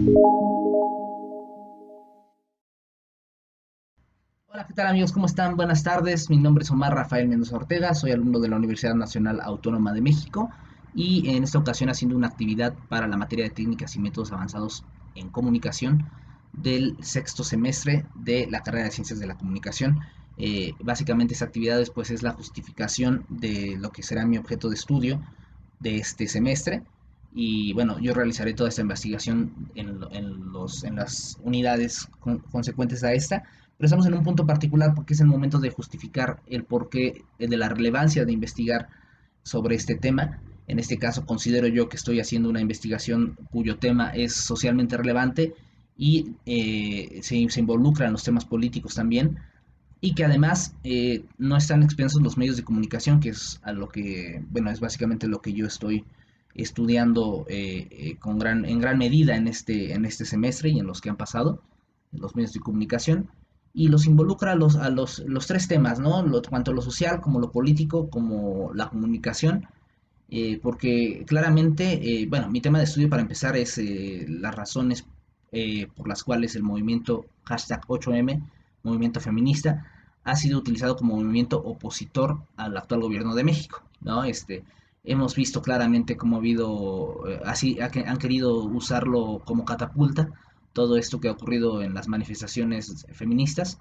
Hola, ¿qué tal amigos? ¿Cómo están? Buenas tardes. Mi nombre es Omar Rafael Mendoza Ortega, soy alumno de la Universidad Nacional Autónoma de México y en esta ocasión haciendo una actividad para la materia de técnicas y métodos avanzados en comunicación del sexto semestre de la carrera de Ciencias de la Comunicación. Básicamente esta actividad después es la justificación de lo que será mi objeto de estudio de este semestre. Y bueno, yo realizaré toda esta investigación en las unidades consecuentes a esta, pero estamos en un punto particular porque es el momento de justificar el porqué de la relevancia de investigar sobre este tema. En este caso considero yo que estoy haciendo una investigación cuyo tema es socialmente relevante y se involucra en los temas políticos también, y que además no están expensos los medios de comunicación, que es a lo que, bueno, es básicamente lo que yo estoy estudiando en gran medida en este semestre y en los que han pasado, los medios de comunicación, y los involucra los tres temas, ¿no? Tanto lo social como lo político, como la comunicación, porque claramente, bueno, mi tema de estudio para empezar es las razones por las cuales el movimiento hashtag 8M, movimiento feminista, ha sido utilizado como movimiento opositor al actual gobierno de México, ¿no? Hemos visto claramente cómo ha habido, han querido usarlo como catapulta, todo esto que ha ocurrido en las manifestaciones feministas,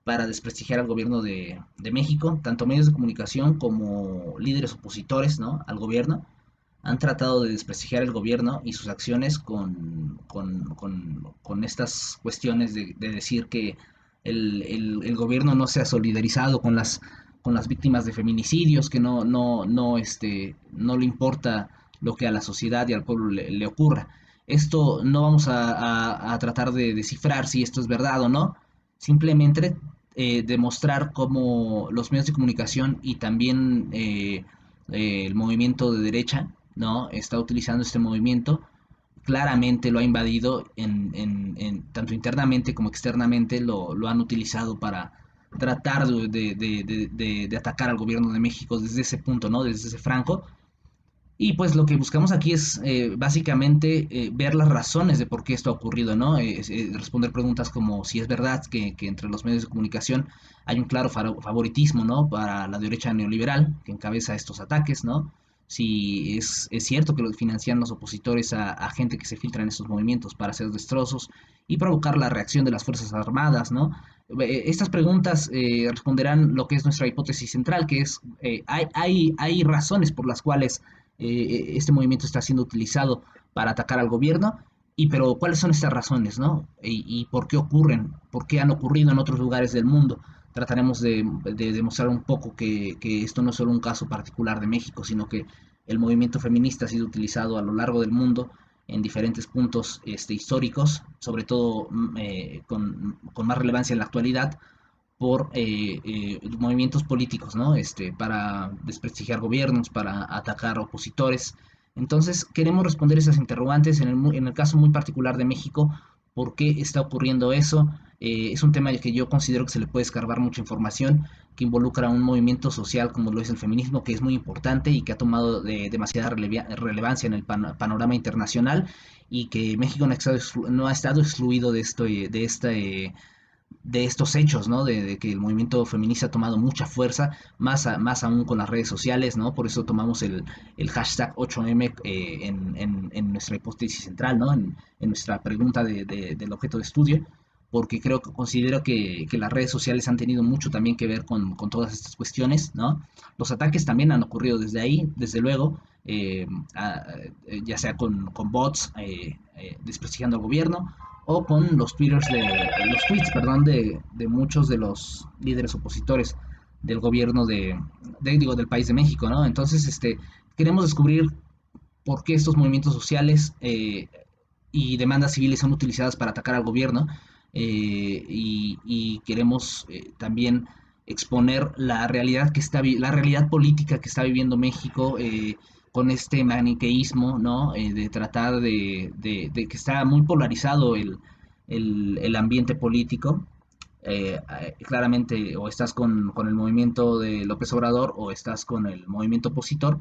para desprestigiar al gobierno de México. Tanto medios de comunicación como líderes opositores, ¿no?, al gobierno han tratado de desprestigiar el gobierno y sus acciones con estas cuestiones de decir que el gobierno no se ha solidarizado con las víctimas de feminicidios, que no le importa lo que a la sociedad y al pueblo le ocurra. Esto no vamos a tratar de descifrar si esto es verdad o no, simplemente demostrar cómo los medios de comunicación y también el movimiento de derecha, ¿no?, está utilizando este movimiento, claramente lo ha invadido tanto internamente como externamente, lo han utilizado para tratar de atacar al gobierno de México desde ese punto, ¿no?, desde ese franco. Y pues lo que buscamos aquí es básicamente ver las razones de por qué esto ha ocurrido, ¿no? Responder preguntas como si es verdad que entre los medios de comunicación hay un claro favoritismo, ¿no?, para la derecha neoliberal que encabeza estos ataques, ¿no? Si es cierto que lo financian los opositores a gente que se filtra en estos movimientos para hacer destrozos y provocar la reacción de las Fuerzas Armadas, ¿no? Estas preguntas responderán lo que es nuestra hipótesis central, que es hay razones por las cuales este movimiento está siendo utilizado para atacar al gobierno, pero ¿cuáles son estas razones, no? Y por qué ocurren, por qué han ocurrido en otros lugares del mundo. Trataremos de demostrar un poco que esto no es solo un caso particular de México, sino que el movimiento feminista ha sido utilizado a lo largo del mundo en diferentes puntos históricos, sobre todo con más relevancia en la actualidad, por movimientos políticos, ¿no? Para desprestigiar gobiernos, para atacar opositores. Entonces, queremos responder esas interrogantes en el caso muy particular de México, por qué está ocurriendo eso. Es un tema que yo considero que se le puede escarbar mucha información, que involucra un movimiento social como lo es el feminismo, que es muy importante y que ha tomado demasiada relevancia en el panorama internacional, y que México no ha estado excluido de estos hechos, ¿no? De que el movimiento feminista ha tomado mucha fuerza, más aún con las redes sociales, ¿no? Por eso tomamos el hashtag 8M en nuestra hipótesis central, ¿no? En nuestra pregunta del objeto de estudio, porque considero que las redes sociales han tenido mucho también que ver con todas estas cuestiones, ¿no? Los ataques también han ocurrido desde ahí, desde luego, ya sea con bots desprestigiando al gobierno, o con los tweets, perdón, de muchos de los líderes opositores del gobierno del país de México, ¿no? Entonces, queremos descubrir por qué estos movimientos sociales y demandas civiles son utilizadas para atacar al gobierno, y queremos también exponer la realidad política que está viviendo México, con este maniqueísmo, ¿no? De tratar de que está muy polarizado el ambiente político. Claramente o estás con el movimiento de López Obrador o estás con el movimiento opositor,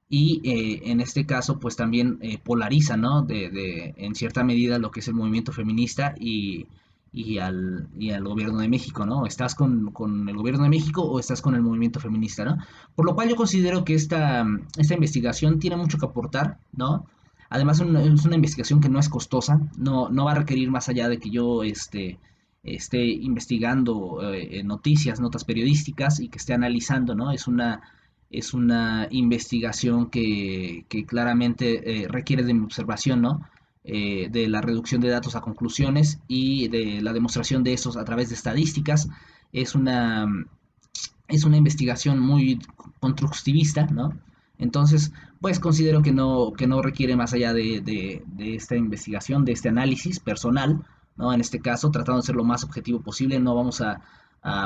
y en este caso pues también polariza, ¿no? En cierta medida lo que es el movimiento feminista y al gobierno de México, ¿no? ¿Estás con el gobierno de México o estás con el movimiento feminista, ¿no? Por lo cual yo considero que esta investigación tiene mucho que aportar, ¿no? Además es una investigación que no es costosa, no va a requerir más allá de que yo esté investigando noticias, notas periodísticas y que esté analizando, ¿no? Es una investigación que claramente requiere de mi observación, ¿no? De la reducción de datos a conclusiones y de la demostración de esos a través de estadísticas. Es una, es una investigación muy constructivista, ¿no? Entonces, pues considero que no requiere más allá de esta investigación, de este análisis personal, ¿no? En este caso, tratando de ser lo más objetivo posible, no vamos a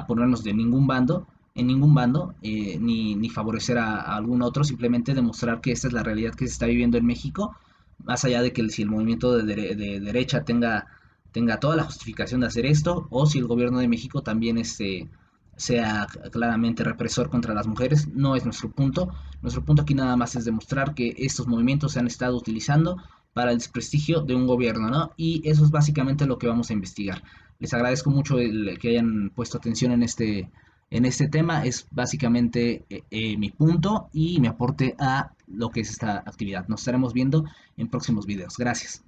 ponernos de ningún bando, en ningún bando, ni favorecer a algún otro, simplemente demostrar que esta es la realidad que se está viviendo en México, más allá de que si el movimiento de derecha tenga toda la justificación de hacer esto, o si el gobierno de México también sea claramente represor contra las mujeres, no es nuestro punto. Nuestro punto aquí nada más es demostrar que estos movimientos se han estado utilizando para el desprestigio de un gobierno, ¿no? Y eso es básicamente lo que vamos a investigar. Les agradezco mucho que hayan puesto atención en este tema. Es básicamente mi punto y mi aporte a lo que es esta actividad. Nos estaremos viendo en próximos videos. Gracias.